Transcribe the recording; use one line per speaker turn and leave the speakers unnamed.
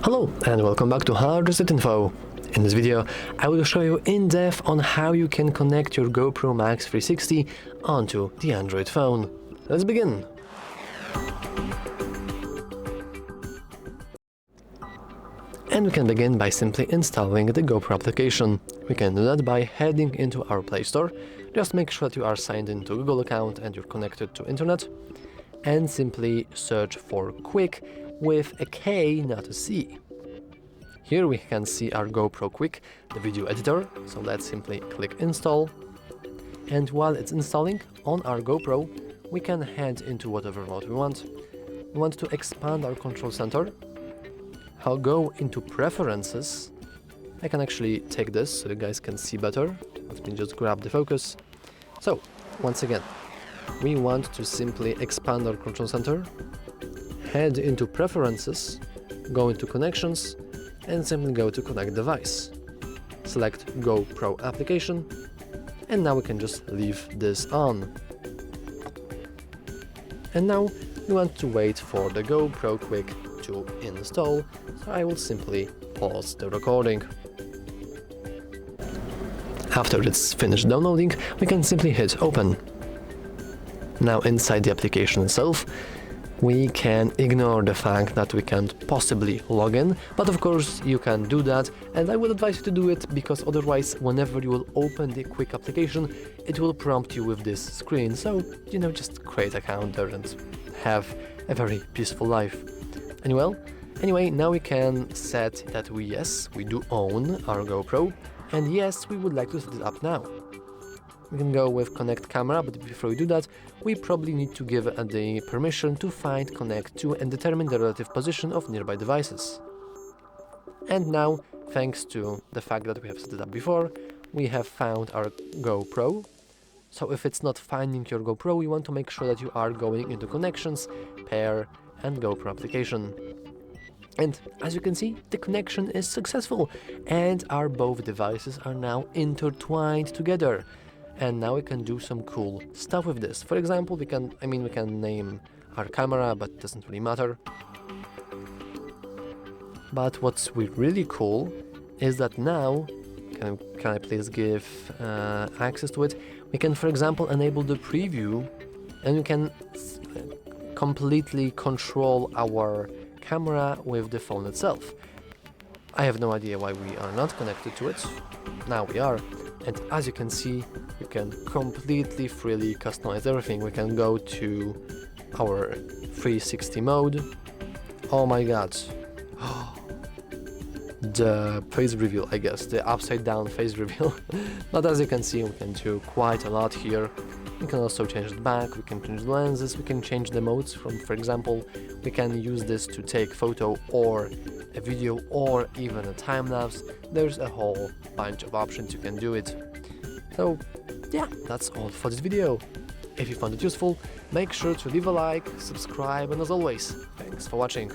Hello and welcome back to HardReset.Info. In this video, I will show you in depth on how you can connect your GoPro MAX 360 onto the Android phone. Let's begin! And we can begin by simply installing the GoPro application. We can do that by heading into our Play Store. Just make sure that you are signed into a Google account and you're connected to internet. And simply search for Quik with a K, not a C. Here we can see our GoPro Quik, the video editor, so let's simply click install. And while it's installing on our GoPro, we can head into whatever mode we want. We want to expand our control center. I'll go into preferences. I can actually take this so you guys can see better. Let me just grab the focus. So, once again, we want to simply expand our control center, head into preferences, go into connections, and simply go to connect device. Select GoPro application, and now we can just leave this on. And now we want to wait for the GoPro Quik to install, so I will simply pause the recording. After it's finished downloading, we can simply hit open. Now inside the application itself, we can ignore the fact that we can't possibly log in, but of course you can do that, and I would advise you to do it because otherwise whenever you will open the Quik application, it will prompt you with this screen, so just create an account there and have a very peaceful life. Anyway, now we can set that we do own our GoPro, and yes, we would like to set it up now. We can go with connect camera, but before we do that, we probably need to give the permission to find, connect to, and determine the relative position of nearby devices. And now, thanks to the fact that we have set it up before, we have found our GoPro. So if it's not finding your GoPro, we want to make sure that you are going into connections, pair, and GoPro application. And as you can see, the connection is successful, and our both devices are now intertwined together. And now we can do some cool stuff with this. For example, we can name our camera, but it doesn't really matter. But what's really cool is that now, can I please give access to it? We can, for example, enable the preview, and we can completely control our camera with the phone itself. I have no idea why we are not connected to it. Now we are. And as you can see, you can completely freely customize everything. We can go to our 360 mode. Oh my god. The face reveal, I guess, the upside down face reveal. But as you can see, we can do quite a lot here. We can also change the back, we can change the lenses, we can change the modes for example, we can use this to take photo or a video or even a time-lapse. There's a whole bunch of options you can do it. So yeah, that's all for this video. If you found it useful, make sure to leave a like, subscribe, and as always, thanks for watching.